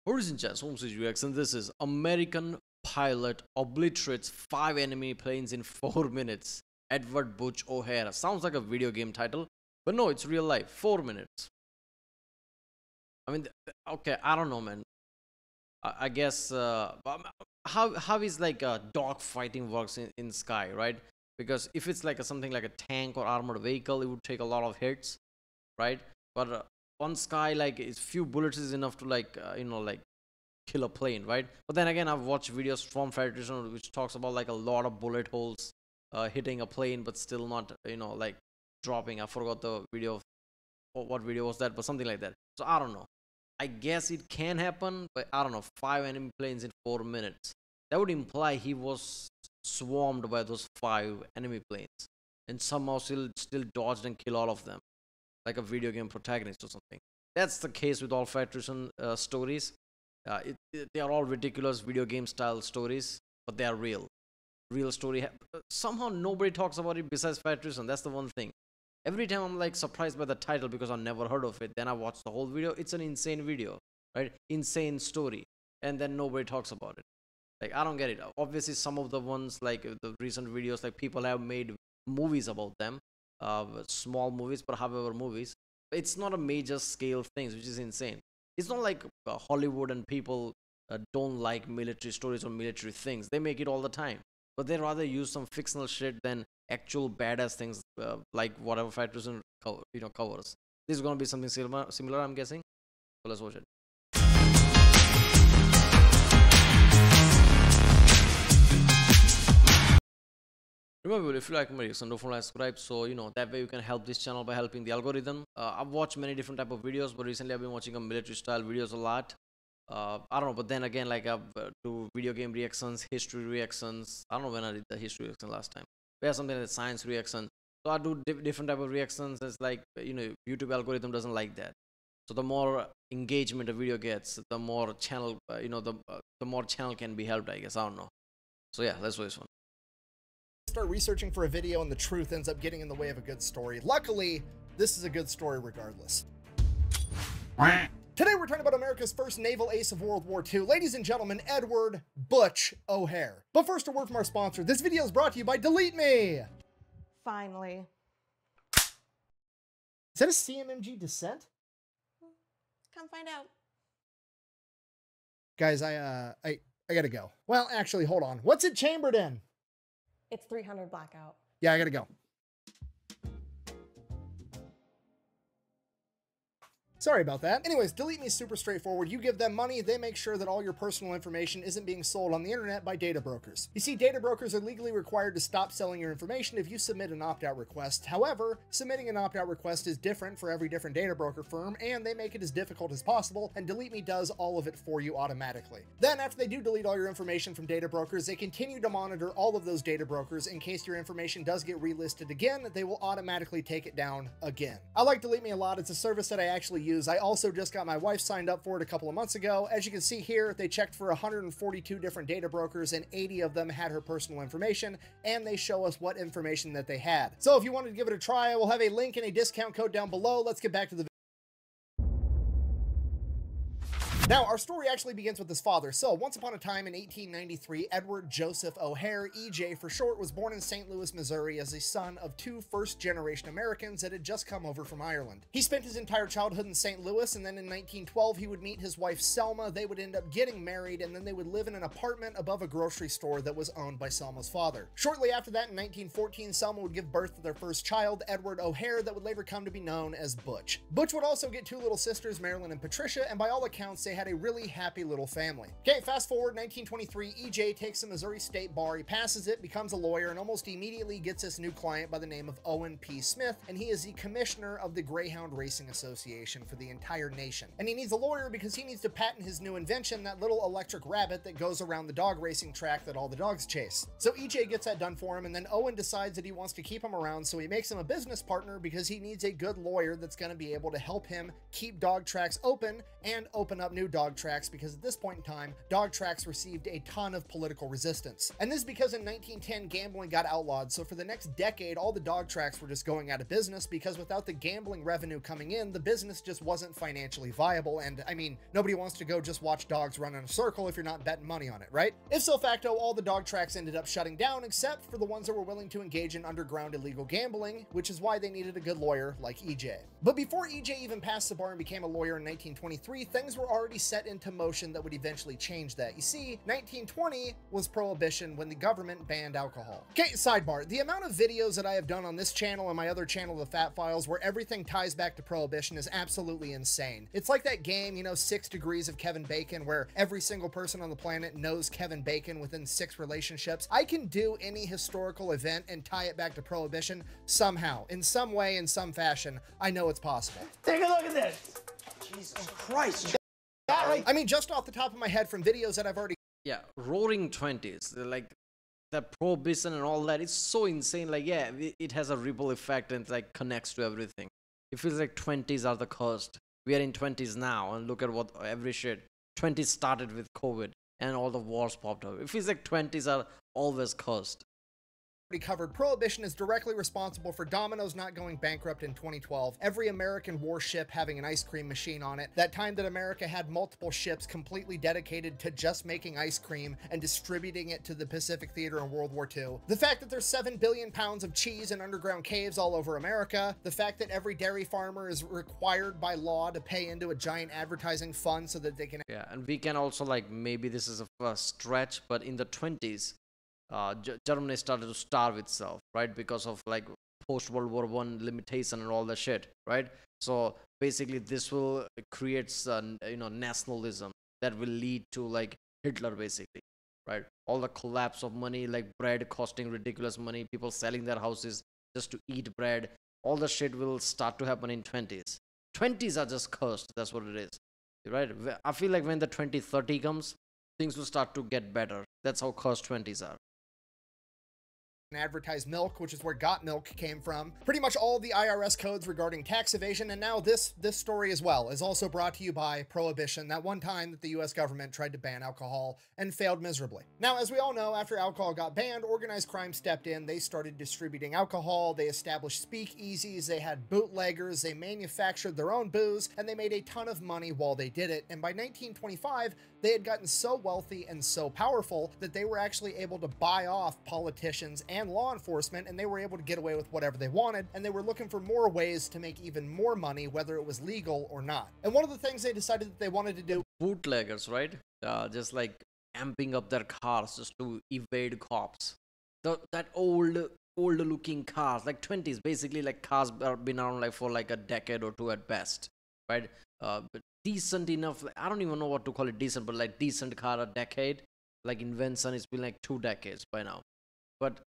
Horizon Chess Home Series reaction. This is American pilot obliterates 5 enemy planes in 4 minutes. Edward Butch O'Hare. Sounds like a video game title, but no, it's real life. 4 minutes. I mean, okay, I don't know, man. I guess how is like dog fighting works in sky, right? Because if it's like something like a tank or armored vehicle, it would take a lot of hits, right? But on sky, like it's few bullets is enough to like like kill a plane, right? But then again, I've watched videos from Federation which talks about like a lot of bullet holes hitting a plane, but still not like dropping. I forgot the video. What video was that? But something like that. So I don't know. I guess it can happen, but I don't know. 5 enemy planes in 4 minutes. That would imply he was swarmed by those 5 enemy planes, and somehow still dodged and killed all of them, like a video game protagonist or something. That's the case with all Federation stories. They are all ridiculous video game style stories, but they are real story. Somehow nobody talks about it besides Federation. That's the one thing. Every time I'm like surprised by the title because I've never heard of it. Then I watch the whole video. It's an insane video, right? Insane story, and then nobody talks about it. Like, I don't get it. Obviously, some of the ones like the recent videos, like people have made movies about them, small movies, but however movies. It's not a major scale thing, which is insane. It's not like Hollywood and people don't like military stories or military things. They make it all the time, but they rather use some fictional shit than actual badass things like whatever Federation covers. This is gonna be something similar, I'm guessing. So let's watch it. Remember, if you like my reaction, don't forget to subscribe, so that way you can help this channel by helping the algorithm. I've watched many different type of videos, but recently I've been watching a military style videos a lot. I don't know, but then again, like I do video game reactions, history reactions. I don't know when I did the history reaction last time. We have something like science reaction. So I do different type of reactions. It's like YouTube algorithm doesn't like that. So the more engagement a video gets, the more channel the more channel can be helped, I guess. I don't know. So yeah, let's do this one. Start researching for a video and the truth ends up getting in the way of a good story. Luckily, this is a good story regardless. Today we're talking about America's first naval ace of World War II. Ladies and gentlemen, Edward Butch O'Hare. But first, a word from our sponsor. This video is brought to you by Delete Me. Finally. Is that a CMMG Descent? Come find out. Guys, I gotta go. Well, actually, hold on. What's it chambered in? It's 300 blackout. Yeah, I gotta go. Sorry about that. Anyways, Delete Me is super straightforward. You give them money, they make sure that all your personal information isn't being sold on the internet by data brokers. You see, data brokers are legally required to stop selling your information if you submit an opt-out request. However, submitting an opt-out request is different for every different data broker firm, and they make it as difficult as possible, and Delete Me does all of it for you automatically. Then, after they do delete all your information from data brokers, they continue to monitor all of those data brokers. In case your information does get relisted again, they will automatically take it down again. I like Delete Me a lot. It's a service that I actually use. I also just got my wife signed up for it a couple of months ago. As you can see here, they checked for 142 different data brokers and 80 of them had her personal information, and they show us what information that they had. So if you wanted to give it a try, I will have a link and a discount code down below. Let's get back to the video. Now, our story actually begins with his father. So, once upon a time in 1893, Edward Joseph O'Hare, EJ for short, was born in St. Louis, Missouri as a son of 2 first-generation Americans that had just come over from Ireland. He spent his entire childhood in St. Louis, and then in 1912, he would meet his wife Selma. They would end up getting married, and then they would live in an apartment above a grocery store that was owned by Selma's father. Shortly after that, in 1914, Selma would give birth to their first child, Edward O'Hare, that would later come to be known as Butch. Butch would also get 2 little sisters, Marilyn and Patricia, and by all accounts, they had a really happy little family. Okay, fast forward 1923, EJ takes the Missouri State Bar, he passes it, becomes a lawyer, and almost immediately gets this new client by the name of Owen P. Smith, and he is the commissioner of the Greyhound Racing Association for the entire nation. And he needs a lawyer because he needs to patent his new invention, that little electric rabbit that goes around the dog racing track that all the dogs chase. So EJ gets that done for him, and then Owen decides that he wants to keep him around, so he makes him a business partner because he needs a good lawyer that's going to be able to help him keep dog tracks open and open up new dog tracks because at this point in time, dog tracks received a ton of political resistance. And this is because in 1910, gambling got outlawed, so for the next decade, all the dog tracks were just going out of business because without the gambling revenue coming in, the business just wasn't financially viable. And I mean, nobody wants to go just watch dogs run in a circle if you're not betting money on it, right? Ipso facto, all the dog tracks ended up shutting down except for the ones that were willing to engage in underground illegal gambling, which is why they needed a good lawyer like EJ. But before EJ even passed the bar and became a lawyer in 1923, things were already set into motion that would eventually change that. You see, 1920 was Prohibition when the government banned alcohol. Okay, sidebar. The amount of videos that I have done on this channel and my other channel, The Fat Files, where everything ties back to Prohibition is absolutely insane. It's like that game, you know, 6 Degrees of Kevin Bacon, where every single person on the planet knows Kevin Bacon within 6 relationships. I can do any historical event and tie it back to Prohibition somehow, in some way, in some fashion. I know it's possible. Take a look at this. Jesus Christ. I mean, just off the top of my head from videos that I've already... Yeah, roaring 20s, like the prohibition and all that, it's so insane. Like, yeah, it has a ripple effect and like connects to everything. It feels like 20s are the cursed. We are in 20s now, and look at what every shit. 20s started with COVID, and all the wars popped up. It feels like 20s are always cursed. Covered, Prohibition is directly responsible for Domino's not going bankrupt in 2012, every American warship having an ice cream machine on it, that time that America had multiple ships completely dedicated to just making ice cream and distributing it to the Pacific Theater in World War II, the fact that there's 7 billion pounds of cheese in underground caves all over America, the fact that every dairy farmer is required by law to pay into a giant advertising fund so that they can... Yeah, and we can also, like, maybe this is a stretch, but in the 20s, Germany started to starve itself, right? Because of like post-World War I limitation and all that shit, right? So basically this will create, nationalism that will lead to like Hitler, basically, right? All the collapse of money, like bread costing ridiculous money, people selling their houses just to eat bread. All the shit will start to happen in 20s. 20s are just cursed, that's what it is, right? I feel like when the 2030 comes, things will start to get better. That's how cursed 20s are. Advertise milk, which is where got milk came from. Pretty much all the IRS codes regarding tax evasion, and now this story as well is also brought to you by Prohibition, that one time that the US government tried to ban alcohol and failed miserably. Now, as we all know, after alcohol got banned, organized crime stepped in. They started distributing alcohol, they established speakeasies, they had bootleggers, they manufactured their own booze, and they made a ton of money while they did it. And by 1925, they had gotten so wealthy and so powerful that they were actually able to buy off politicians and law enforcement, and they were able to get away with whatever they wanted, and they were looking for more ways to make even more money, whether it was legal or not. And one of the things they decided that they wanted to do... Bootleggers, right? Just like amping up their cars just to evade cops. That old looking cars, like 20s, basically like cars have been around like for like a decade or two at best, right? But decent enough, like, I don't even know what to call it decent, but like decent car a decade. Like invention, it's been like 2 decades by now. But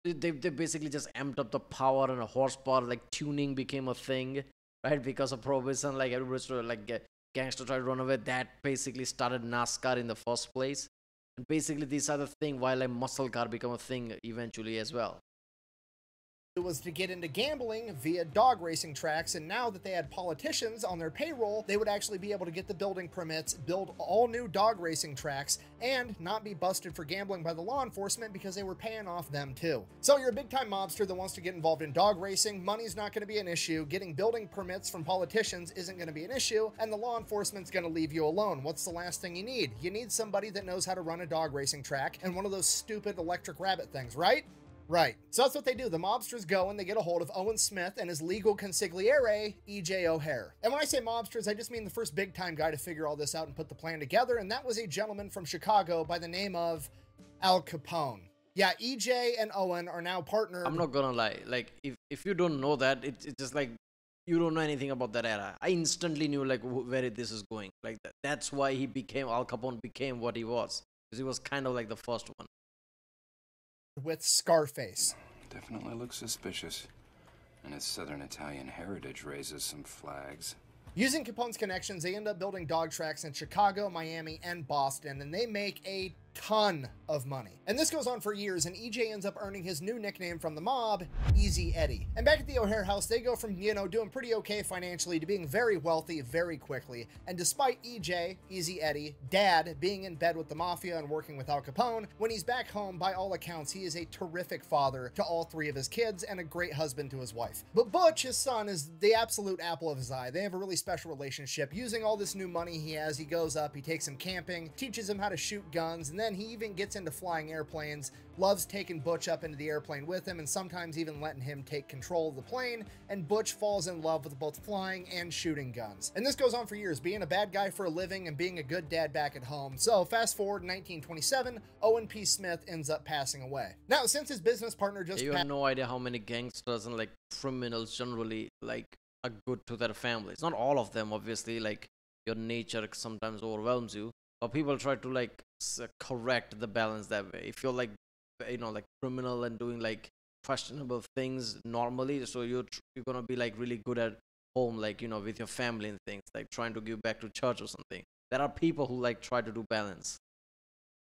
they basically just amped up the power and a horsepower, like tuning became a thing, right? Because of Prohibition, like everybody's trying to like gangster try to run away. That basically started NASCAR in the first place. And basically these are the thing why like muscle car become a thing eventually as well. Was to get into gambling via dog racing tracks, and now that they had politicians on their payroll, they would actually be able to get the building permits, build all new dog racing tracks, and not be busted for gambling by the law enforcement because they were paying off them too. So you're a big-time mobster that wants to get involved in dog racing, money's not going to be an issue, getting building permits from politicians isn't going to be an issue, and the law enforcement's going to leave you alone. What's the last thing you need? You need somebody that knows how to run a dog racing track and one of those stupid electric rabbit things, right? Right. So that's what they do. The mobsters go and they get a hold of Owen Smith and his legal consigliere, E.J. O'Hare. And when I say mobsters, I just mean the first big-time guy to figure all this out and put the plan together, and that was a gentleman from Chicago by the name of Al Capone. Yeah, E.J. and Owen are now partnered. I'm not gonna lie. Like, if you don't know that, it's just like, you don't know anything about that era. I instantly knew, like, where this is going. Like, that's why Al Capone became what he was. Because he was kind of like the first one. With Scarface. Definitely looks suspicious. And his Southern Italian heritage raises some flags. Using Capone's connections, they end up building dog tracks in Chicago, Miami, and Boston, and they make a ton of money. And this goes on for years, and EJ ends up earning his new nickname from the mob, Easy Eddie. And back at the O'Hare house, they go from, you know, doing pretty okay financially to being very wealthy very quickly. And despite EJ, Easy Eddie, dad, being in bed with the mafia and working with Al Capone, when he's back home, by all accounts, he is a terrific father to all three of his kids and a great husband to his wife. But Butch, his son, is the absolute apple of his eye. They have a really special relationship. Using all this new money he has, he goes up, he takes him camping, teaches him how to shoot guns, and then he even gets into flying airplanes, loves taking Butch up into the airplane with him, and sometimes even letting him take control of the plane, and Butch falls in love with both flying and shooting guns. And this goes on for years, being a bad guy for a living and being a good dad back at home. So fast forward 1927, Owen P. Smith ends up passing away. Now, since his business partner just You have no idea how many gangsters and like criminals generally like are good to their families. Not all of them, obviously, like your nature sometimes overwhelms you, but people try to like correct the balance that way. If you're like, you know, like criminal and doing like questionable things normally, so you're gonna be like really good at home, like, you know, with your family and things, like trying to give back to church or something. There are people who like try to do balance.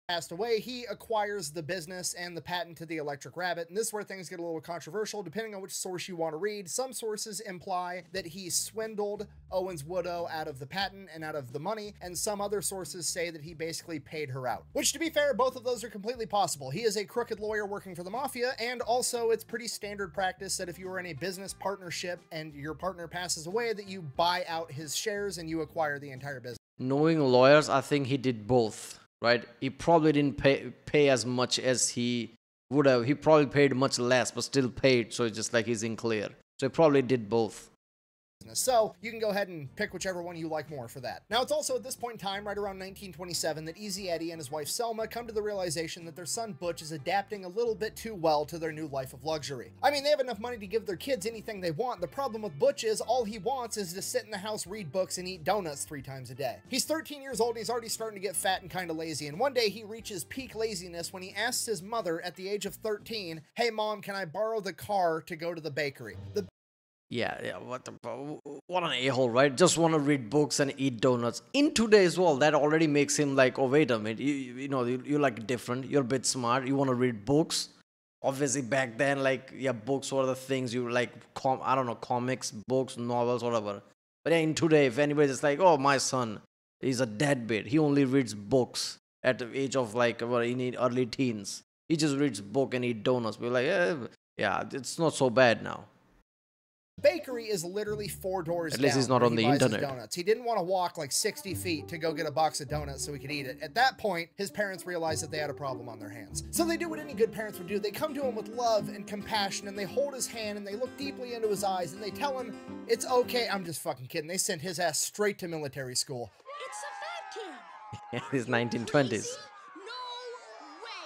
Passed away, he acquires the business and the patent to the electric rabbit, and this is where things get a little controversial depending on which source you want to read. Some sources imply that he swindled Owen's widow out of the patent and out of the money, and some other sources say that he basically paid her out. Which, to be fair, both of those are completely possible. He is a crooked lawyer working for the mafia, and also it's pretty standard practice that if you are in a business partnership and your partner passes away, that you buy out his shares and you acquire the entire business. Knowing lawyers, I think he did both. Right, he probably didn't pay as much as he would have. He probably paid much less, but still paid. So it's just like he's in clear. So he probably did both. So you can go ahead and pick whichever one you like more for that. Now, it's also at this point in time, right around 1927, that Easy Eddie and his wife Selma come to the realization that their son Butch is adapting a little bit too well to their new life of luxury. I mean, they have enough money to give their kids anything they want. The problem with Butch is all he wants is to sit in the house, read books, and eat donuts 3 times a day. He's 13 years old, and he's already starting to get fat and kind of lazy, and one day he reaches peak laziness when he asks his mother at the age of 13, "Hey mom, can I borrow the car to go to the bakery?" Yeah, what an a-hole, right? Just want to read books and eat donuts. In today's world, that already makes him like, oh, wait a minute, you know, you're like different, you're a bit smart, you want to read books. Obviously, back then, like, yeah, books were the things you like, I don't know, comics, books, novels, whatever. But yeah, in today, if anybody's just like, oh, my son, he's a deadbeat, he only reads books at the age of like, well, in early teens. He just reads book and eat donuts. We're like, yeah, it's not so bad now. Bakery is literally 4 doors down. At least he's not on the internet. Donuts. He didn't want to walk like 60 feet to go get a box of donuts so he could eat it. At that point, his parents realized that they had a problem on their hands. So they do what any good parents would do. They come to him with love and compassion, and they hold his hand, and they look deeply into his eyes, and they tell him, it's okay. I'm just fucking kidding. They sent his ass straight to military school. It's a fat camp. Yeah, these 1920s.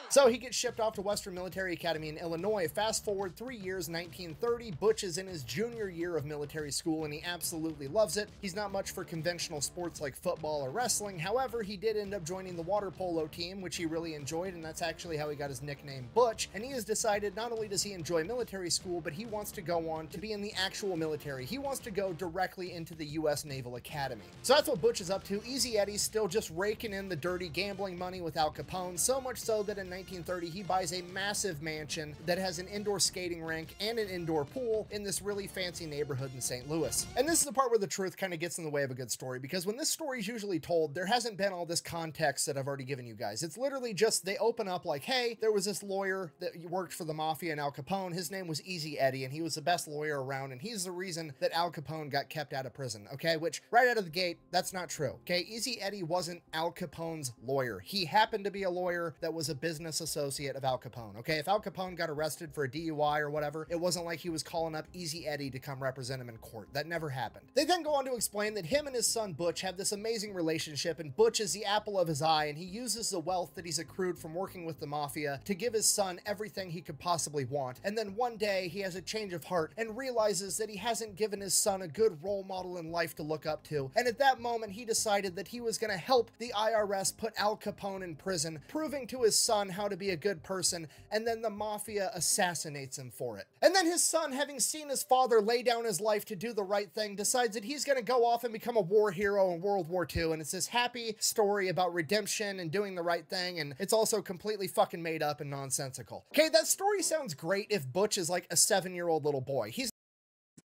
So he gets shipped off to Western Military Academy in Illinois. Fast forward 3 years, 1930, Butch is in his junior year of military school, and he absolutely loves it. He's not much for conventional sports like football or wrestling. However, he did end up joining the water polo team, which he really enjoyed, and that's actually how he got his nickname Butch. And he has decided not only does he enjoy military school, but he wants to go on to be in the actual military. He wants to go directly into the U.S. Naval Academy. So that's what Butch is up to. Easy Eddie's still just raking in the dirty gambling money with Al Capone, so much so that in 1930, he buys a massive mansion that has an indoor skating rink and an indoor pool in this really fancy neighborhood in St. Louis. And this is the part where the truth kind of gets in the way of a good story, because when this story is usually told, there hasn't been all this context that I've already given you guys. It's literally just they open up like, hey, there was this lawyer that worked for the mafia and Al Capone. His name was Easy Eddie, and he was the best lawyer around, and he's the reason that Al Capone got kept out of prison, okay? Which, right out of the gate, that's not true, okay? Easy Eddie wasn't Al Capone's lawyer. He happened to be a lawyer that was a business associate of Al Capone, okay? If Al Capone got arrested for a DUI or whatever, it wasn't like he was calling up Easy Eddie to come represent him in court. That never happened. They then go on to explain that him and his son Butch have this amazing relationship, and Butch is the apple of his eye, and he uses the wealth that he's accrued from working with the mafia to give his son everything he could possibly want. And then one day he has a change of heart and realizes that he hasn't given his son a good role model in life to look up to. And at that moment, he decided that he was going to help the IRS put Al Capone in prison, proving to his son how how to be a good person, and then the mafia assassinates him for it. And then his son, having seen his father lay down his life to do the right thing, decides that he's going to go off and become a war hero in World War II, and it's this happy story about redemption and doing the right thing, and it's also completely fucking made up and nonsensical. Okay, that story sounds great if Butch is like a 7-year-old little boy. He's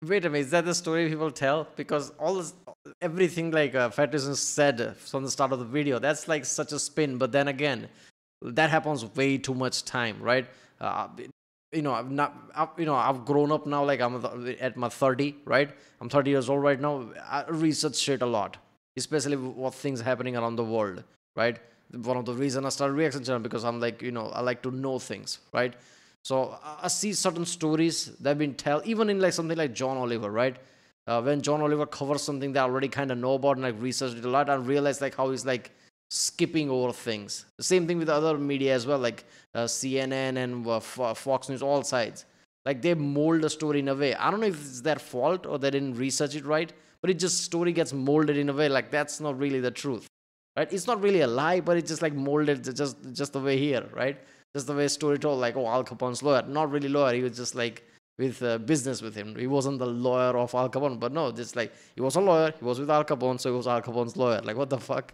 Wait a minute, is that the story people tell? Because everything like Ferguson said from the start of the video, that's like such a spin. But then again, that happens way too much time, right? I've grown up now. Like I'm at my 30, right? I'm 30 years old right now. I research shit a lot, especially what things happening around the world, right? One of the reasons I started Reaction Channel, because I'm like, I like to know things, right? So I see certain stories that have been told, even in like something like John Oliver, right? When John Oliver covers something that I already kind of know about and like researched it a lot, I realize like how he's like skipping over things. The same thing with other media as well, like CNN and Fox News, all sides. Like they mold the story in a way. I don't know if it's their fault or they didn't research it right, but it just story gets molded in a way like that's not really the truth, right? It's not really a lie, but it's just like molded just the way here, right? Just the way story told, like, oh, Al Capone's lawyer. Not really lawyer. He was just like with business with him. He wasn't the lawyer of Al Capone, but no, just like he was a lawyer. He was with Al Capone, so he was Al Capone's lawyer. Like, what the fuck?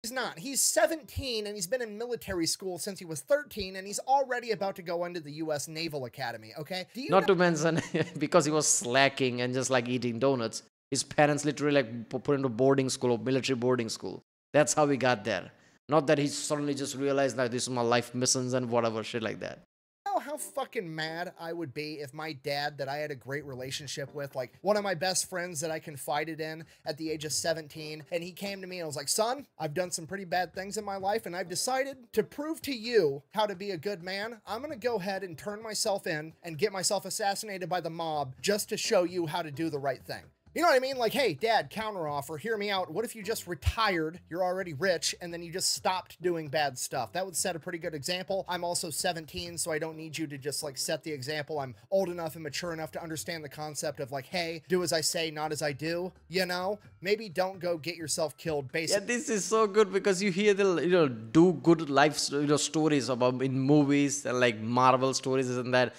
He's not. He's 17 and he's been in military school since he was 13 and he's already about to go into the U.S. Naval Academy, okay? Not to mention, because he was slacking and just like eating donuts, his parents literally like put into boarding school or military boarding school. That's how he got there. Not that he suddenly just realized like this is my life missions and whatever shit like that. Know how fucking mad I would be if my dad that I had a great relationship with, like one of my best friends that I confided in at the age of 17, and he came to me and was like, son, I've done some pretty bad things in my life and I've decided to prove to you how to be a good man. I'm gonna go ahead and turn myself in and get myself assassinated by the mob just to show you how to do the right thing. You know what I mean? Like, hey, dad, counteroffer, hear me out. What if you just retired, you're already rich, and then you just stopped doing bad stuff? That would set a pretty good example. I'm also 17, so I don't need you to just, like, set the example. I'm old enough and mature enough to understand the concept of, like, hey, do as I say, not as I do, you know? Maybe don't go get yourself killed, basically. Yeah, this is so good because you hear the, do good life, stories about in movies and, like, Marvel stories and that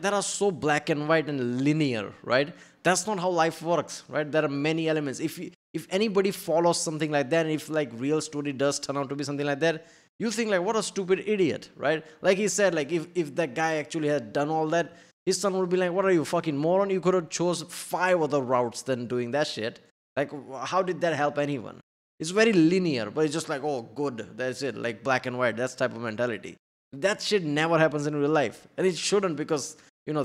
are so black and white and linear, right? That's not how life works, right? There are many elements. If anybody follows something like that, and if like real story does turn out to be something like that, you think like, what a stupid idiot, right? Like he said, like if that guy actually had done all that, his son would be like, what are you, fucking moron? You could have chose 5 other routes than doing that shit. Like, how did that help anyone? It's very linear, but it's just like, oh, good, that's it, like black and white, that's type of mentality. That shit never happens in real life, and it shouldn't, because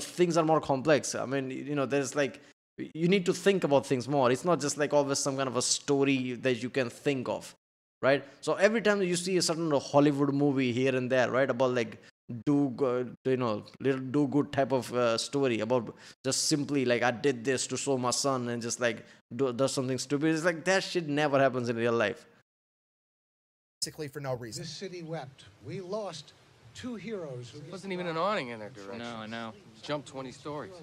things are more complex. I mean, there's like, you need to think about things more. It's not just like always some kind of a story that you can think of, right? So every time you see a certain Hollywood movie here and there, right, about like little do good type of story about just simply like, I did this to show my son, and just like does something stupid. It's like that shit never happens in real life. Basically for no reason. This city wept. We lost 2 heroes. There wasn't even an awning in their direction. No, I know. Jumped 20 stories.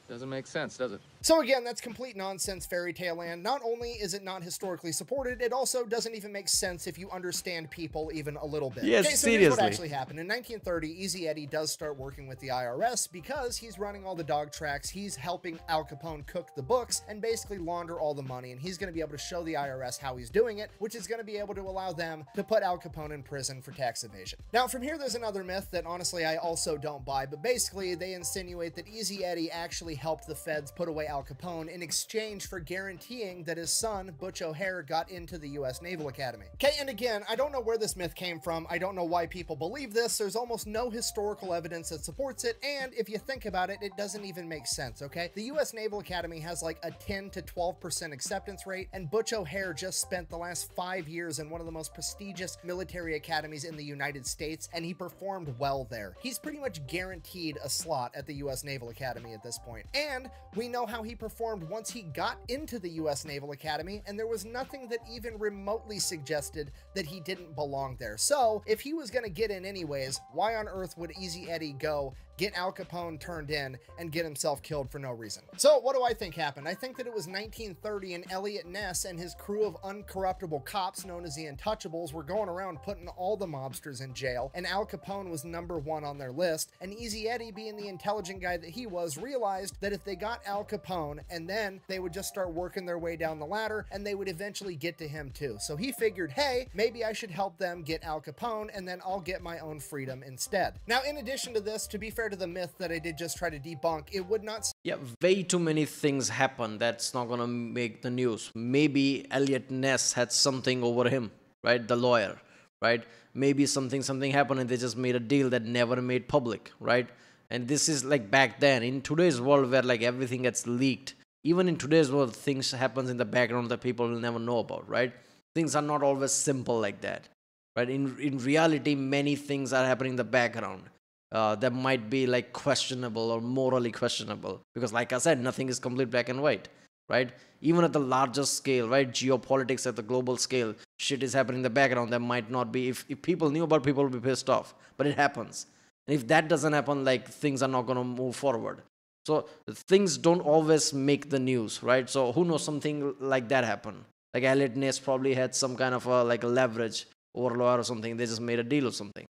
Doesn't make sense, does it? So again, that's complete nonsense fairy tale land. Not only is it not historically supported, it also doesn't even make sense if you understand people even a little bit. Yes, okay, so seriously. here's what actually happened. In 1930, Easy Eddie does start working with the IRS because he's running all the dog tracks, he's helping Al Capone cook the books, and basically launder all the money, and he's going to be able to show the IRS how he's doing it, which is going to be able to allow them to put Al Capone in prison for tax evasion. Now, from here, there's another myth that honestly I also don't buy, but basically they insinuate that Easy Eddie actually helped the feds put away Al Capone in exchange for guaranteeing that his son, Butch O'Hare, got into the U.S. Naval Academy. Okay, and again, I don't know where this myth came from. I don't know why people believe this. There's almost no historical evidence that supports it, and if you think about it, it doesn't even make sense, okay? The U.S. Naval Academy has like a 10 to 12% acceptance rate, and Butch O'Hare just spent the last 5 years in one of the most prestigious military academies in the United States, and he performed well there. He's pretty much guaranteed a slot at the U.S. Naval Academy at this point, and we know how he performed once he got into the U.S. Naval Academy, and there was nothing that even remotely suggested that he didn't belong there. So, if he was going to get in anyways, why on earth would Easy Eddie go get Al Capone turned in, and get himself killed for no reason. So what do I think happened? I think that it was 1930 and Elliot Ness and his crew of uncorruptible cops known as the Untouchables were going around putting all the mobsters in jail, and Al Capone was #1 on their list, and Easy Eddie, being the intelligent guy that he was, realized that if they got Al Capone, and then they would just start working their way down the ladder, and they would eventually get to him too. So he figured, hey, maybe I should help them get Al Capone, and then I'll get my own freedom instead. Now, in addition to this, to be fair to the myth that I did just try to debunk, it would not... Yeah, way too many things happen that's not gonna make the news. Maybe Elliot Ness had something over him, right? The lawyer, right? Maybe something happened and they just made a deal that never made public, right? And this is like back then. In today's world where like everything gets leaked, even in today's world, things happens in the background that people will never know about, right? Things are not always simple like that, right? In reality, many things are happening in the background that might be like questionable or morally questionable. Because like I said, nothing is complete black and white, right? Even at the larger scale, right? Geopolitics at the global scale, shit is happening in the background that might not be, if people knew about, people would be pissed off, but it happens. And if that doesn't happen, like things are not going to move forward. So things don't always make the news, right? So who knows, something like that happened. Like Elliot Ness probably had some kind of like a leverage over a lawyer or something. They just made a deal or something.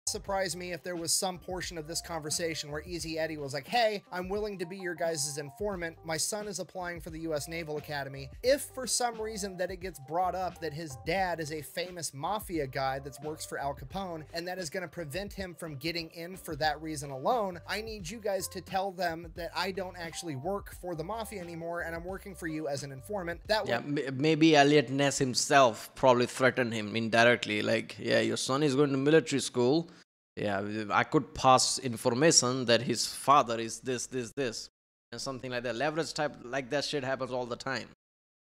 Surprise me if there was some portion of this conversation where Easy Eddie was like, hey, I'm willing to be your guys' informant. My son is applying for the U.S. Naval Academy. If for some reason that it gets brought up that his dad is a famous mafia guy that works for Al Capone, and that is going to prevent him from getting in for that reason alone, I need you guys to tell them that I don't actually work for the mafia anymore and I'm working for you as an informant. That yeah, maybe Elliot Ness himself probably threatened him indirectly. Like, yeah, your son is going to military school. Yeah, I could pass information that his father is this, and something like that. Leverage type, like that shit happens all the time.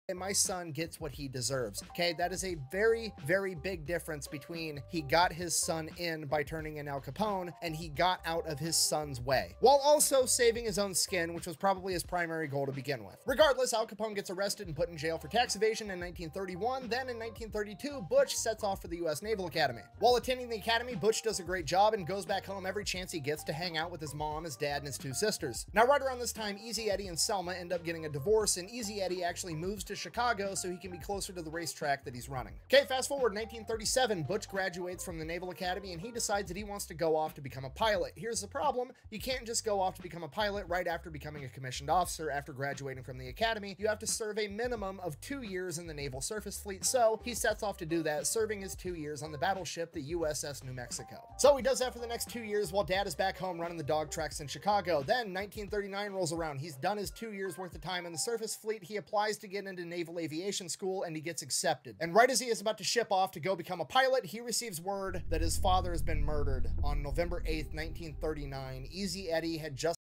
And my son gets what he deserves. Okay, that is a very, very big difference between he got his son in by turning in Al Capone and he got out of his son's way, while also saving his own skin, which was probably his primary goal to begin with. Regardless, Al Capone gets arrested and put in jail for tax evasion in 1931. Then in 1932, Butch sets off for the U.S. Naval Academy. While attending the academy, Butch does a great job and goes back home every chance he gets to hang out with his mom, his dad, and his 2 sisters. Now, right around this time, Easy Eddie and Selma end up getting a divorce, and Easy Eddie actually moves to Chicago so he can be closer to the racetrack that he's running. Okay, fast forward 1937, Butch graduates from the Naval Academy and he decides that he wants to go off to become a pilot. Here's the problem: you can't just go off to become a pilot right after becoming a commissioned officer after graduating from the academy. You have to serve a minimum of 2 years in the Naval Surface Fleet, so he sets off to do that, serving his 2 years on the battleship, the USS New Mexico. So he does that for the next 2 years while dad is back home running the dog tracks in Chicago. Then 1939 rolls around. He's done his 2 years worth of time in the Surface Fleet. He applies to get into Naval Aviation School and he gets accepted. And right as he is about to ship off to go become a pilot, he receives word that his father has been murdered on November 8th, 1939. Easy Eddie had just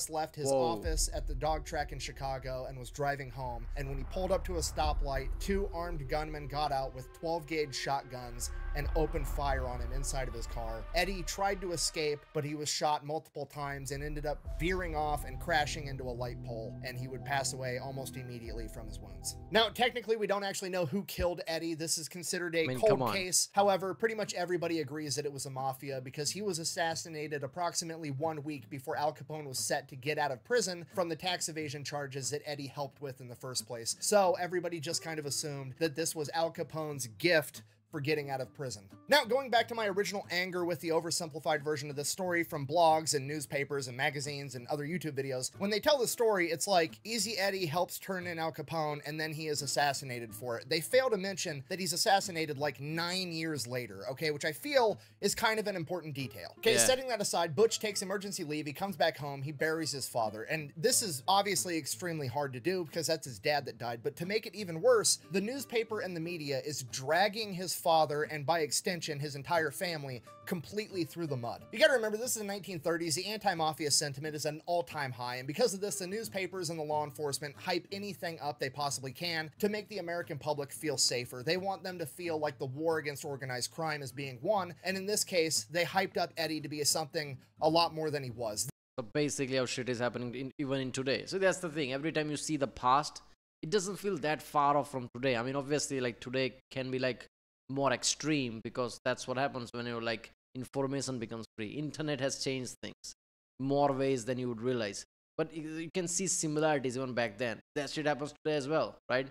left his office at the dog track in Chicago and was driving home, and when he pulled up to a stoplight, 2 armed gunmen got out with 12-gauge shotguns and opened fire on him inside of his car. Eddie tried to escape, but he was shot multiple times and ended up veering off and crashing into a light pole, and he would pass away almost immediately from his wounds. Now, technically, we don't actually know who killed Eddie. This is considered a cold case. However, pretty much everybody agrees that it was a mafia because he was assassinated approximately 1 week before Al Capone was set to get out of prison from the tax evasion charges that Eddie helped with in the first place. So everybody just kind of assumed that this was Al Capone's gift for getting out of prison. Now, going back to my original anger with the oversimplified version of this story from blogs and newspapers and magazines and other YouTube videos, when they tell the story, it's like Easy Eddie helps turn in Al Capone and then he is assassinated for it. They fail to mention that he's assassinated like 9 years later, okay, which I feel is kind of an important detail. Okay, setting that aside, Butch takes emergency leave, he comes back home, he buries his father, and this is obviously extremely hard to do because that's his dad that died, but to make it even worse, the newspaper and the media is dragging his father, and by extension his entire family, completely through the mud. You gotta remember, this is the 1930s, the anti-mafia sentiment is at an all-time high, and because of this, the newspapers and the law enforcement hype anything up they possibly can to make the American public feel safer. They want them to feel like the war against organized crime is being won, and in this case, they hyped up Eddie to be something a lot more than he was. So basically how shit is happening even in today. So that's the thing, every time you see the past, it doesn't feel that far off from today. I mean, obviously, like today can be like more extreme because that's what happens when you're like Information becomes free. Internet has changed things more ways than you would realize. But you can see similarities even back then. That shit happens today as well, right?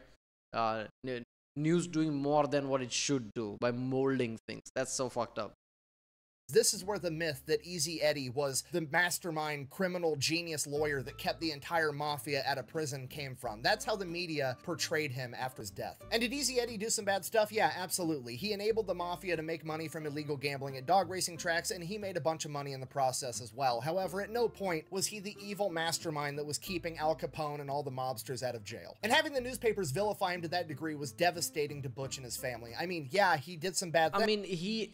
News doing more than what it should do by molding things. That's so fucked up. This is where the myth that Easy Eddie was the mastermind criminal genius lawyer that kept the entire mafia out of prison came from. That's how the media portrayed him after his death. And did Easy Eddie do some bad stuff? Yeah, absolutely. He enabled the mafia to make money from illegal gambling at dog racing tracks, and he made a bunch of money in the process as well. However, at no point was he the evil mastermind that was keeping Al Capone and all the mobsters out of jail. And having the newspapers vilify him to that degree was devastating to Butch and his family. I mean, yeah, he did some bad things. I mean,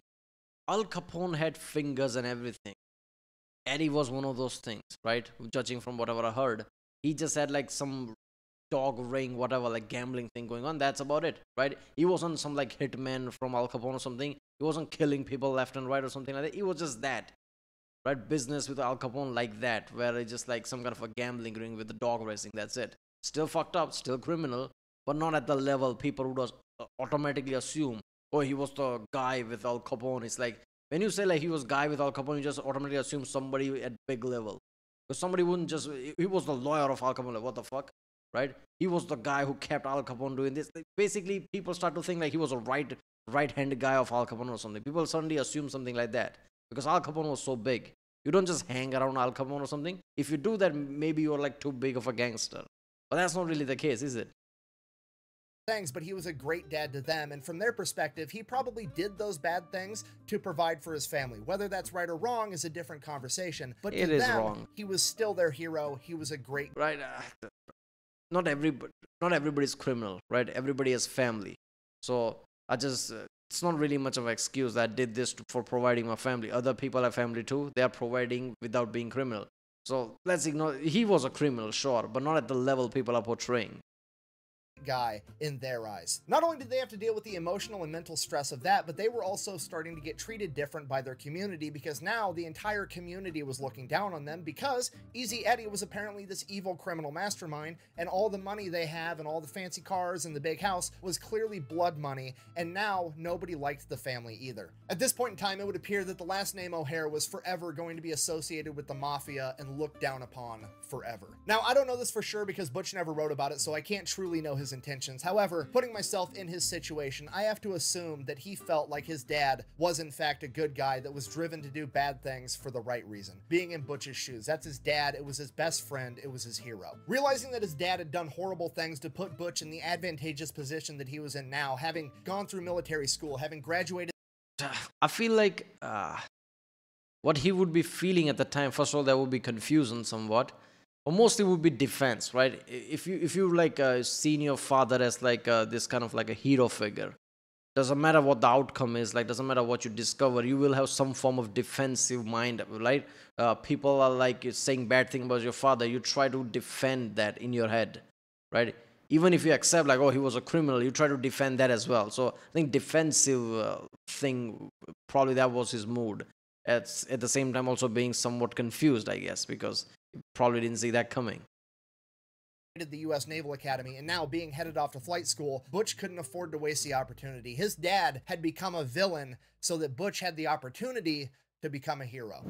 Al Capone had fingers and everything. Eddie was one of those things, right? Judging from whatever I heard. He just had like some dog ring, whatever, like gambling thing going on. That's about it, right? He wasn't some like hitman from Al Capone or something. He wasn't killing people left and right or something like that. He was just that, right? Business with Al Capone like that, where it's just like some kind of a gambling ring with the dog racing. That's it. Still fucked up, still criminal, but not at the level people would automatically assume, oh, he was the guy with Al Capone. It's like, when you say like he was guy with Al Capone, you just automatically assume somebody at big level. Because somebody wouldn't just, he was the lawyer of Al Capone, like what the fuck, right? He was the guy who kept Al Capone doing this. Like, basically, people start to think like he was a right-handed guy of Al Capone or something. People suddenly assume something like that. Because Al Capone was so big. You don't just hang around Al Capone or something. If you do that, maybe you're like too big of a gangster. But that's not really the case, is it? Things, but he was a great dad to them, and from their perspective, he probably did those bad things to provide for his family. Whether that's right or wrong is a different conversation, but to them, he was still their hero. He was a great... Right, not everybody's criminal, right? Everybody has family. So, it's not really much of an excuse that I did this for providing my family. Other people have family too. They are providing without being criminal. So, let's ignore... He was a criminal, sure, but not at the level people are portraying. Guy in their eyes. Not only did they have to deal with the emotional and mental stress of that, but they were also starting to get treated different by their community, because now the entire community was looking down on them because Easy Eddie was apparently this evil criminal mastermind, and all the money they have and all the fancy cars and the big house was clearly blood money, and now nobody liked the family either. At this point in time, it would appear that the last name O'Hare was forever going to be associated with the mafia and looked down upon forever. Now, I don't know this for sure because Butch never wrote about it, so I can't truly know his intentions. However, putting myself in his situation, I have to assume that he felt like his dad was in fact a good guy that was driven to do bad things for the right reason. Being in Butch's shoes, that's his dad, it was his best friend, it was his hero. Realizing that his dad had done horrible things to put Butch in the advantageous position that he was in now, having gone through military school, having graduated... I feel like what he would be feeling at the time, first of all, there would be confusion somewhat. Or mostly would be defense, right? If you like seen your father as like this kind of like a hero figure, doesn't matter what the outcome is, like doesn't matter what you discover, you will have some form of defensive mind, right? People are like saying bad thing about your father, you try to defend that in your head, right? Even if you accept like, oh, he was a criminal, you try to defend that as well. So I think defensive thing, probably that was his mood. At the same time also being somewhat confused, I guess, because probably didn't see that coming. The U.S. Naval Academy, and now being headed off to flight school, Butch couldn't afford to waste the opportunity. His dad had become a villain so that Butch had the opportunity to become a hero.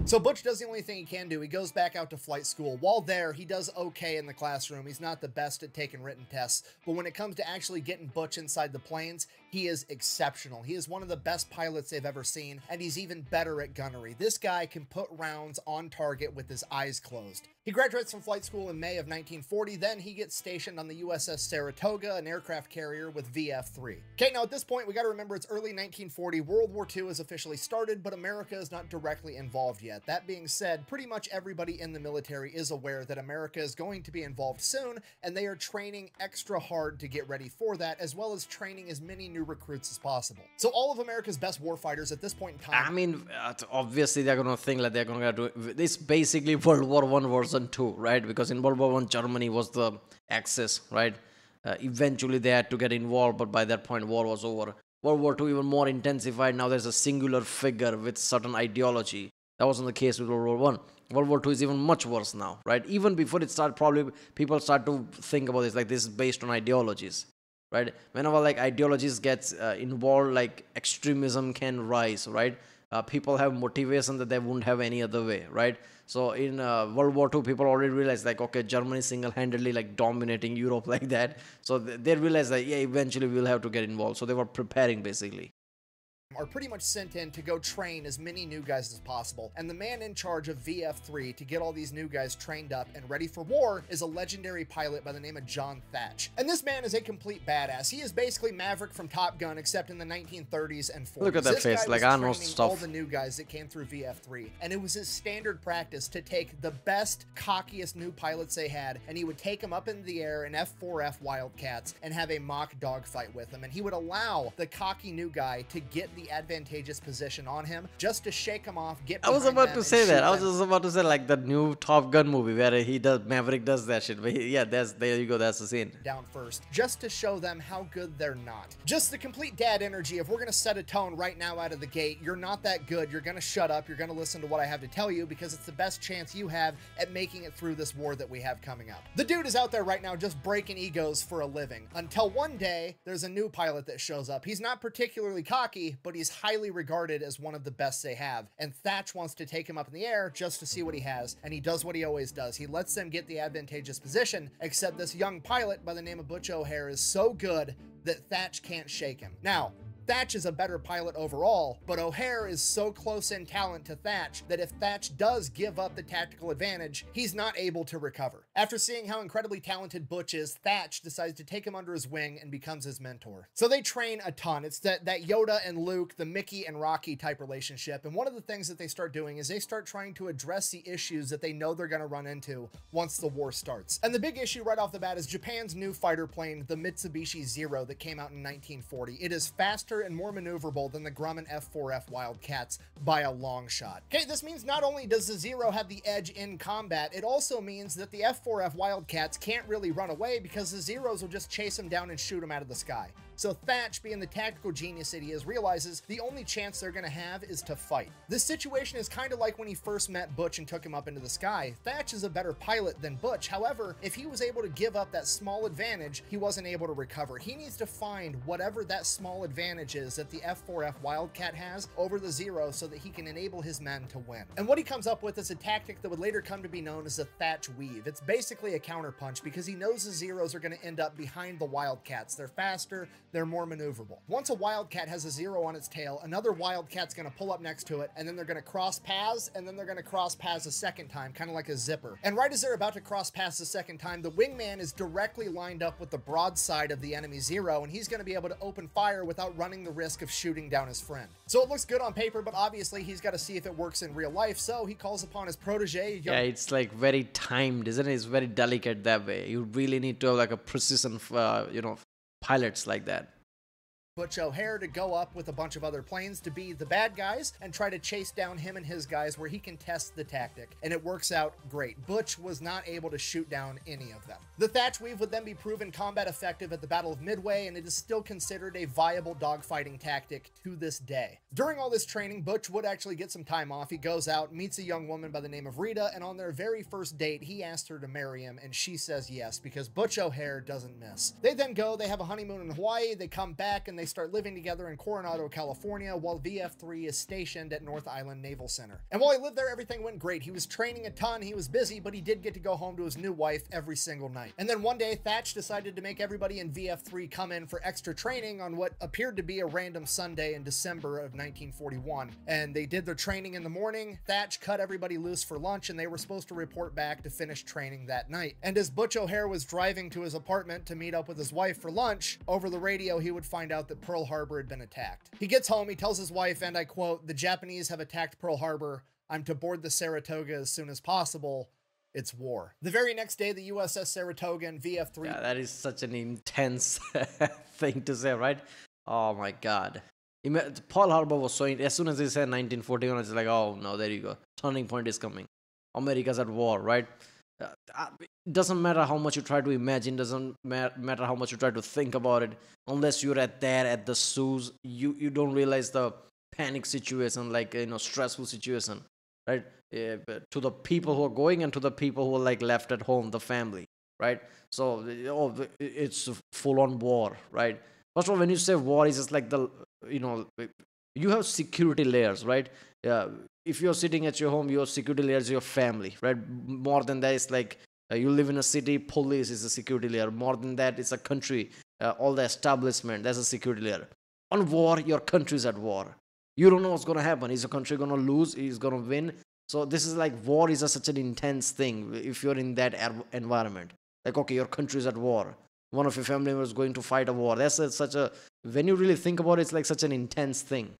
So Butch does the only thing he can do. He goes back out to flight school. While there, he does okay in the classroom. He's not the best at taking written tests, but when it comes to actually getting Butch inside the planes, he is exceptional. He is one of the best pilots they've ever seen, and he's even better at gunnery. This guy can put rounds on target with his eyes closed. He graduates from flight school in May of 1940. Then he gets stationed on the USS Saratoga, an aircraft carrier with VF-3. Okay, now at this point, we got to remember it's early 1940. World War II has officially started, but America is not directly involved yet. That being said, pretty much everybody in the military is aware that America is going to be involved soon, and they are training extra hard to get ready for that, as well as training as many new recruits as possible. So all of America's best warfighters at this point in time... I mean, obviously they're going to think like they're going to do this. Basically World War I version 2, right? Because in World War I, Germany was the Axis, right? Eventually they had to get involved, but by that point war was over. World War II even more intensified. Now there's a singular figure with certain ideology. That wasn't the case with World War I. World War II is even much worse now, right? Even before it started, probably people start to think about this, like this is based on ideologies, right? Whenever like ideologies gets involved, like extremism can rise, right? People have motivation that they wouldn't have any other way, right? So in World War II, people already realized like, okay, Germany single-handedly like dominating Europe like that. So they realized that yeah, eventually we'll have to get involved. So they were preparing basically. Are pretty much sent in to go train as many new guys as possible, and the man in charge of VF3 to get all these new guys trained up and ready for war is a legendary pilot by the name of John Thatch. And this man is a complete badass. He is basically Maverick from Top Gun, except in the 1930s and 40s. Look at that this face, guy like was I know training stuff. all the new guys that came through VF3, and it was his standard practice to take the best, cockiest new pilots they had, and he would take them up into the air in F4F Wildcats and have a mock dogfight with them, and he would allow the cocky new guy to get the advantageous position on him just to shake him off, get I was behind about them to and say shoot that. I was them. just about to say like the new Top Gun movie where Maverick does that shit. But yeah, there you go. That's the scene. Down first, just to show them how good they're not. Just the complete dad energy. If we're going to set a tone right now out of the gate, you're not that good. You're going to shut up. You're going to listen to what I have to tell you because it's the best chance you have at making it through this war that we have coming up. The dude is out there right now just breaking egos for a living until one day there's a new pilot that shows up. He's not particularly cocky, but he's highly regarded as one of the best they have. And Thatch wants to take him up in the air just to see what he has. And he does what he always does. He lets them get the advantageous position, except this young pilot by the name of Butch O'Hare is so good that Thatch can't shake him. Now, Thatch is a better pilot overall, but O'Hare is so close in talent to Thatch that if Thatch does give up the tactical advantage, he's not able to recover. After seeing how incredibly talented Butch is, Thatch decides to take him under his wing and becomes his mentor. So they train a ton. It's that Yoda and Luke, the Mickey and Rocky type relationship, and one of the things that they start doing is they start trying to address the issues that they know they're going to run into once the war starts. And the big issue right off the bat is Japan's new fighter plane, the Mitsubishi Zero, that came out in 1940. It is faster and more maneuverable than the Grumman F4F Wildcats by a long shot. Okay, this means not only does the Zero have the edge in combat, it also means that the F4F Wildcats can't really run away because the Zeros will just chase them down and shoot them out of the sky. So Thatch, being the tactical genius that he is, realizes the only chance they're going to have is to fight. This situation is kind of like when he first met Butch and took him up into the sky. Thatch is a better pilot than Butch. However, if he was able to give up that small advantage, he wasn't able to recover. He needs to find whatever that small advantage is that the F4F Wildcat has over the Zero so that he can enable his men to win. And what he comes up with is a tactic that would later come to be known as the Thatch Weave. It's basically a counterpunch because he knows the Zeros are going to end up behind the Wildcats. They're faster, they're more maneuverable. Once a Wildcat has a Zero on its tail, another Wildcat's going to pull up next to it, and then they're going to cross paths, and then they're going to cross paths a second time, kind of like a zipper. And right as they're about to cross paths the second time, the wingman is directly lined up with the broadside of the enemy Zero, and he's going to be able to open fire without running the risk of shooting down his friend. So it looks good on paper, but obviously he's got to see if it works in real life, so he calls upon his protege. Yeah, it's like very timed, isn't it? It's very delicate that way. You really need to have like a precision, pilots like that. Butch O'Hare to go up with a bunch of other planes to be the bad guys and try to chase down him and his guys where he can test the tactic. And it works out great. Butch was not able to shoot down any of them. The Thatch Weave would then be proven combat effective at the Battle of Midway, and it is still considered a viable dogfighting tactic to this day. During all this training, Butch would actually get some time off. He goes out, meets a young woman by the name of Rita, and on their very first date, he asked her to marry him, and she says yes, because Butch O'Hare doesn't miss. They then go, they have a honeymoon in Hawaii, they come back, and they start living together in Coronado, California, while VF3 is stationed at North Island Naval Center. And while he lived there, everything went great. He was training a ton, he was busy, but he did get to go home to his new wife every single night. And then one day, Thatch decided to make everybody in VF3 come in for extra training on what appeared to be a random Sunday in December of 1941. And they did their training in the morning. Thatch cut everybody loose for lunch, and they were supposed to report back to finish training that night. And as Butch O'Hare was driving to his apartment to meet up with his wife for lunch, over the radio he would find out that Pearl Harbor had been attacked. He gets home, he tells his wife, and I quote, "The Japanese have attacked Pearl Harbor. I'm to board the Saratoga as soon as possible. It's war." The very next day, the USS Saratoga and VF3... Yeah, that is such an intense thing to say, right? Oh my God. Pearl Harbor was so... As soon as they said 1941, it's like, oh no, there you go. Turning point is coming. America's at war, right? It doesn't matter how much you try to imagine, doesn't matter how much you try to think about it, unless you're at the shoes, you don't realize the panic situation, like, stressful situation, right? To the people who are going and to the people who are like left at home, the family, right? So it's full on war, right? First of all, when you say war, it's just like you know you have security layers, right? Yeah, if you're sitting at your home, your security layers, your family, right? More than that, it's like you live in a city, police is a security layer. More than that, it's a country, all the establishment, that's a security layer. On war, your country's at war. You don't know what's going to happen. Is your country going to lose? Is going to win? So this is like war is such an intense thing if you're in that environment. Like, okay, your country's at war. One of your family members is going to fight a war. That's such a, when you really think about it, it's like such an intense thing.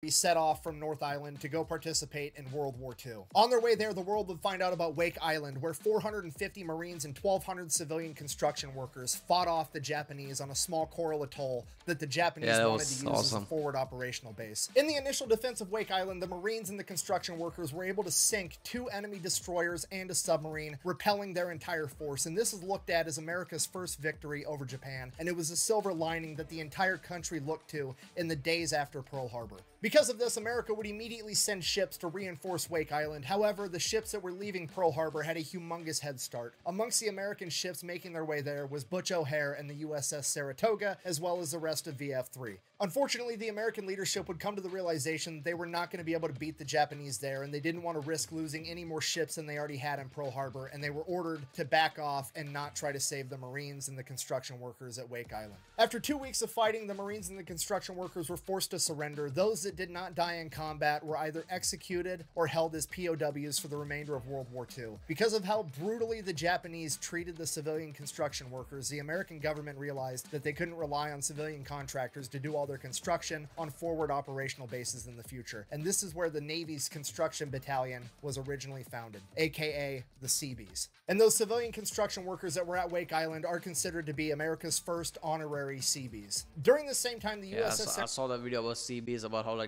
Set off from North Island to go participate in World War II. On their way there, the world would find out about Wake Island, where 450 Marines and 1,200 civilian construction workers fought off the Japanese on a small coral atoll that the Japanese wanted to use as a forward operational base. In the initial defense of Wake Island, the Marines and the construction workers were able to sink 2 enemy destroyers and a submarine, repelling their entire force, and this is looked at as America's first victory over Japan, and it was a silver lining that the entire country looked to in the days after Pearl Harbor. Because of this, America would immediately send ships to reinforce Wake Island. However, the ships that were leaving Pearl Harbor had a humongous head start. Amongst the American ships making their way there was Butch O'Hare and the USS Saratoga, as well as the rest of VF-3. Unfortunately, the American leadership would come to the realization they were not going to be able to beat the Japanese there, and they didn't want to risk losing any more ships than they already had in Pearl Harbor, and they were ordered to back off and not try to save the Marines and the construction workers at Wake Island. After 2 weeks of fighting, the Marines and the construction workers were forced to surrender. Those that did not die in combat were either executed or held as POWs for the remainder of World War II. Because of how brutally the Japanese treated the civilian construction workers, the American government realized that they couldn't rely on civilian contractors to do all their construction on forward operational bases in the future. And this is where the Navy's Construction Battalion was originally founded, aka the Seabees. And those civilian construction workers that were at Wake Island are considered to be America's first honorary Seabees. During the same time, the USS... I saw that video about Seabees, about how like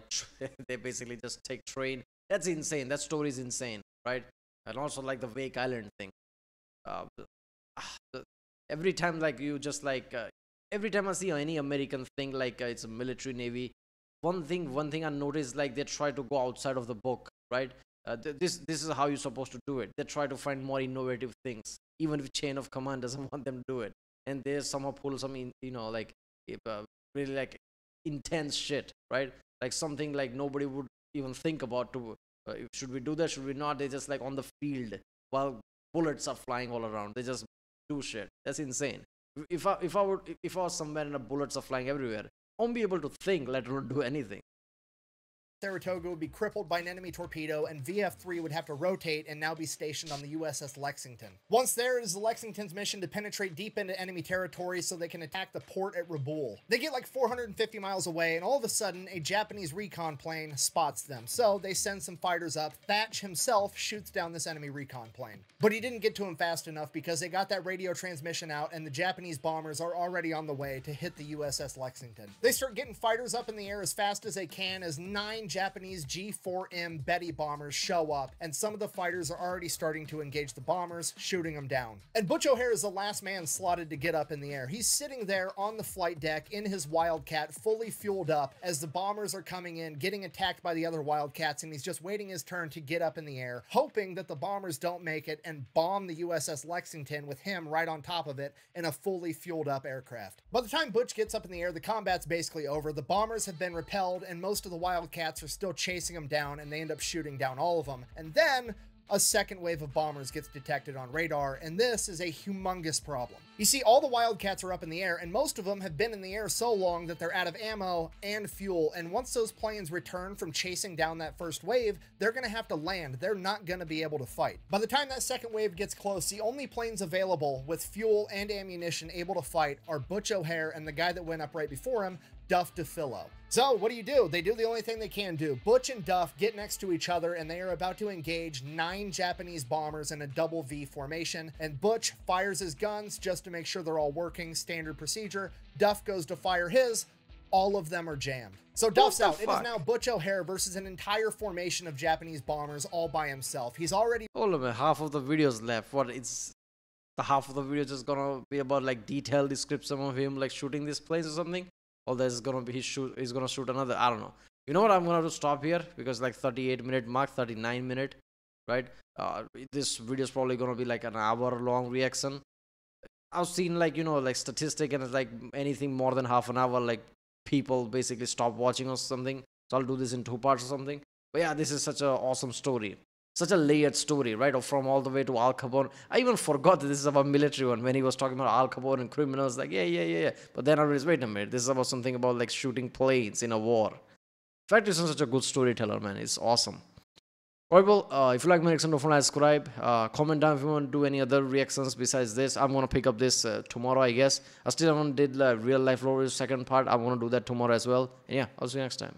they basically just take train. That's insane. That story is insane, right? And also like the Wake Island thing. Every time like you just like every time I see any American thing like it's a military navy, one thing I noticed, like they try to go outside of the book, right? This is how you're supposed to do it. They try to find more innovative things, even if chain of command doesn't want them to do it, and they somehow pull some like really like intense shit, right? Like something like nobody would even think about to should we do that, should we not? They just like on the field while bullets are flying all around, they just do shit. That's insane. If I was somewhere and the bullets are flying everywhere, I won't be able to think, let alone do anything. Saratoga would be crippled by an enemy torpedo, and VF-3 would have to rotate and now be stationed on the USS Lexington. Once there, it is the Lexington's mission to penetrate deep into enemy territory so they can attack the port at Rabaul. They get like 450 miles away, and all of a sudden, a Japanese recon plane spots them. So they send some fighters up. Thatch himself shoots down this enemy recon plane. But he didn't get to him fast enough because they got that radio transmission out, and the Japanese bombers are already on the way to hit the USS Lexington. They start getting fighters up in the air as fast as they can as 9 Japanese G4M Betty bombers show up, and some of the fighters are already starting to engage the bombers, shooting them down. And Butch O'Hare is the last man slotted to get up in the air. He's sitting there on the flight deck in his Wildcat, fully fueled up, as the bombers are coming in, getting attacked by the other Wildcats, and he's just waiting his turn to get up in the air, hoping that the bombers don't make it and bomb the USS Lexington with him right on top of it in a fully fueled up aircraft. By the time Butch gets up in the air, the combat's basically over. The bombers have been repelled, and most of the Wildcats are still chasing them down, and they end up shooting down all of them. And then a second wave of bombers gets detected on radar, and this is a humongous problem. You see, all the Wildcats are up in the air, and most of them have been in the air so long that they're out of ammo and fuel, and once those planes return from chasing down that first wave, they're going to have to land. They're not going to be able to fight. By the time that second wave gets close, the only planes available with fuel and ammunition able to fight are Butch O'Hare and the guy that went up right before him, Duff DeFillo. So what do? They do the only thing they can do. Butch and Duff get next to each other, and they are about to engage 9 Japanese bombers in a double V formation, and Butch fires his guns just to make sure they're all working, standard procedure. Duff goes to fire his. All of them are jammed. So Duff's out. It is now Butch O'Hare versus an entire formation of Japanese bombers all by himself. He's already... Hold on, half of the video's left. What, it's... The half of the video just gonna be about like detailed description of him like shooting this place or something? Or there's gonna be he's gonna shoot another, I don't know. You know what, I'm gonna have to stop here because like 38-minute mark, 39-minute, right? This video is probably gonna be like an hour long reaction. I've seen like, like statistic, and it's like anything more than half an hour, like people basically stop watching or something. So I'll do this in 2 parts or something. But yeah, this is such an awesome story. Such a layered story, right? Or from all the way to Al Capone. I even forgot that this is about military one when he was talking about Al Capone and criminals. Like, yeah. But then I realized, wait a minute, this is about something about like shooting planes in a war. In fact, it's such a good storyteller, man. It's awesome. Alright, well, if you like my reaction, don't forget to subscribe. Comment down if you want to do any other reactions besides this. I'm going to pick up this tomorrow, I guess. I still haven't did real life lore second part. I'm going to do that tomorrow as well. And yeah, I'll see you next time.